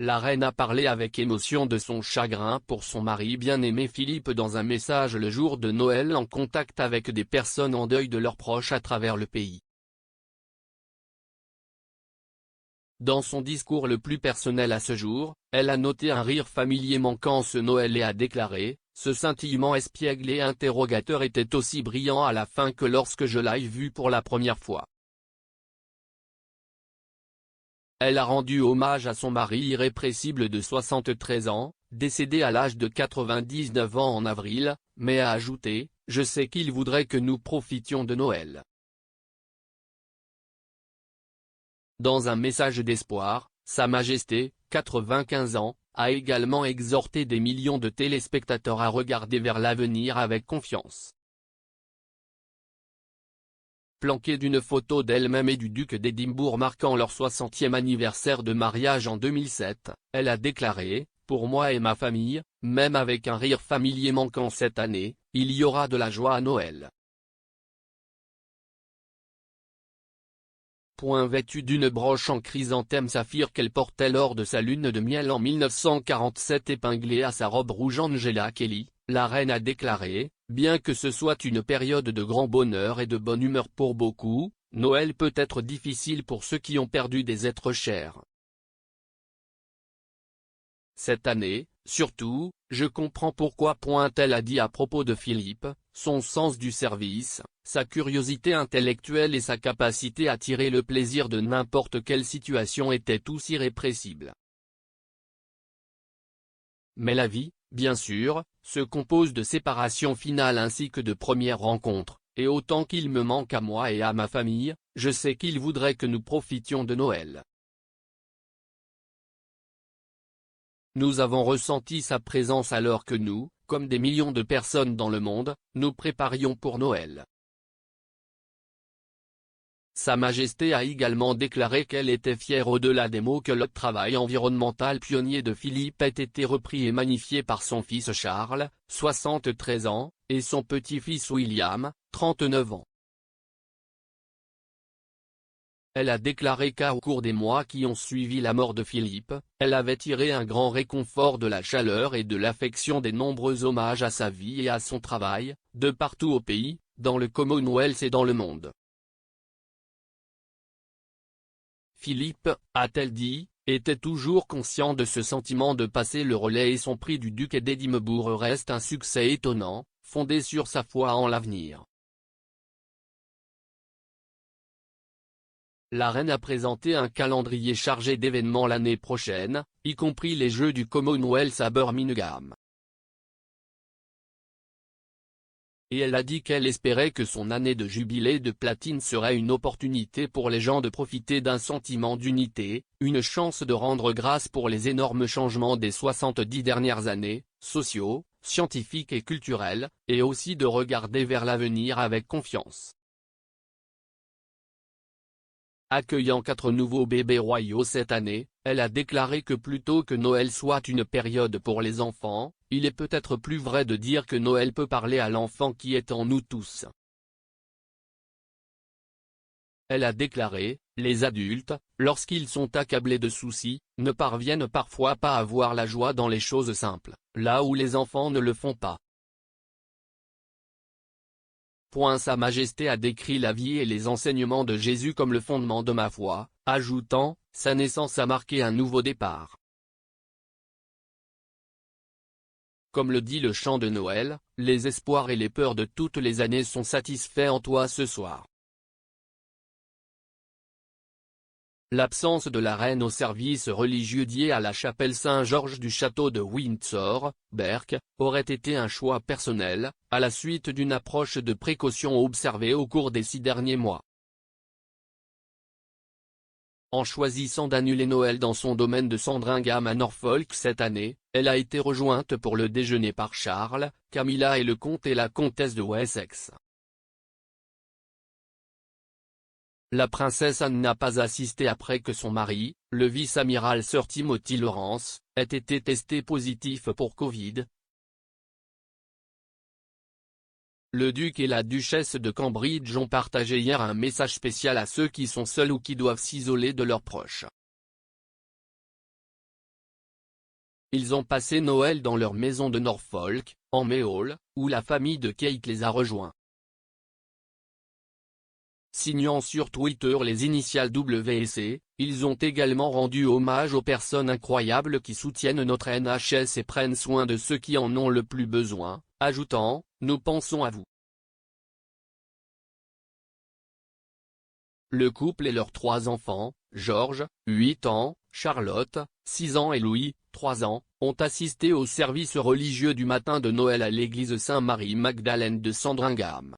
La reine a parlé avec émotion de son chagrin pour son mari bien-aimé Philippe dans un message le jour de Noël en contact avec des personnes en deuil de leurs proches à travers le pays. Dans son discours le plus personnel à ce jour, elle a noté un rire familier manquant ce Noël et a déclaré « Ce scintillement espiègle et interrogateur était aussi brillant à la fin que lorsque je l'ai vu pour la première fois ». Elle a rendu hommage à son mari irrépressible de 73 ans, décédé à l'âge de 99 ans en avril, mais a ajouté « Je sais qu'il voudrait que nous profitions de Noël ». Dans un message d'espoir, Sa Majesté, 95 ans, a également exhorté des millions de téléspectateurs à regarder vers l'avenir avec confiance. Planquée d'une photo d'elle-même et du duc d'Édimbourg marquant leur 60e anniversaire de mariage en 2007, elle a déclaré « Pour moi et ma famille, même avec un rire familier manquant cette année, il y aura de la joie à Noël ». Vêtue d'une broche en chrysanthème saphir qu'elle portait lors de sa lune de miel en 1947 épinglée à sa robe rouge Angela Kelly, la reine a déclaré « Bien que ce soit une période de grand bonheur et de bonne humeur pour beaucoup, Noël peut être difficile pour ceux qui ont perdu des êtres chers. Cette année, surtout, je comprends pourquoi. » Elle a dit à propos de Philippe, son sens du service, sa curiosité intellectuelle et sa capacité à tirer le plaisir de n'importe quelle situation étaient tous irrépressibles. Mais la vie, bien sûr, se compose de séparations finales ainsi que de premières rencontres, et autant qu'il me manque à moi et à ma famille, je sais qu'il voudrait que nous profitions de Noël. Nous avons ressenti sa présence alors que nous, comme des millions de personnes dans le monde, nous préparions pour Noël. Sa Majesté a également déclaré qu'elle était fière au-delà des mots que le travail environnemental pionnier de Philippe ait été repris et magnifié par son fils Charles, 73 ans, et son petit-fils William, 39 ans. Elle a déclaré qu'au cours des mois qui ont suivi la mort de Philippe, elle avait tiré un grand réconfort de la chaleur et de l'affection des nombreux hommages à sa vie et à son travail, de partout au pays, dans le Commonwealth et dans le monde. Philippe, a-t-elle dit, était toujours conscient de ce sentiment de passer le relais et son prix du duc d'Édimbourg reste un succès étonnant, fondé sur sa foi en l'avenir. La reine a présenté un calendrier chargé d'événements l'année prochaine, y compris les Jeux du Commonwealth à Birmingham. Et elle a dit qu'elle espérait que son année de jubilé de platine serait une opportunité pour les gens de profiter d'un sentiment d'unité, une chance de rendre grâce pour les énormes changements des 70 dernières années, sociaux, scientifiques et culturels, et aussi de regarder vers l'avenir avec confiance. Accueillant 4 nouveaux bébés royaux cette année, elle a déclaré que plutôt que Noël soit une période pour les enfants, il est peut-être plus vrai de dire que Noël peut parler à l'enfant qui est en nous tous. Elle a déclaré, les adultes, lorsqu'ils sont accablés de soucis, ne parviennent parfois pas à voir la joie dans les choses simples, là où les enfants ne le font pas. Sa Majesté a décrit la vie et les enseignements de Jésus comme le fondement de ma foi, ajoutant, sa naissance a marqué un nouveau départ. Comme le dit le chant de Noël, les espoirs et les peurs de toutes les années sont satisfaits en toi ce soir. L'absence de la reine au service religieux dédié à la chapelle Saint-Georges du château de Windsor, Berk, aurait été un choix personnel, à la suite d'une approche de précaution observée au cours des 6 derniers mois. En choisissant d'annuler Noël dans son domaine de Sandringham à Norfolk cette année, elle a été rejointe pour le déjeuner par Charles, Camilla et le comte et la comtesse de Wessex. La princesse Anne n'a pas assisté après que son mari, le vice-amiral Sir Timothy Lawrence, ait été testé positif pour Covid. Le duc et la duchesse de Cambridge ont partagé hier un message spécial à ceux qui sont seuls ou qui doivent s'isoler de leurs proches. Ils ont passé Noël dans leur maison de Norfolk, en Méhol, où la famille de Kate les a rejoints. Signant sur Twitter les initiales WC, ils ont également rendu hommage aux personnes incroyables qui soutiennent notre NHS et prennent soin de ceux qui en ont le plus besoin, ajoutant « Nous pensons à vous ». Le couple et leurs 3 enfants, George, 8 ans, Charlotte, 6 ans et Louis, 3 ans, ont assisté au service religieux du matin de Noël à l'église Saint-Marie-Magdalène de Sandringham.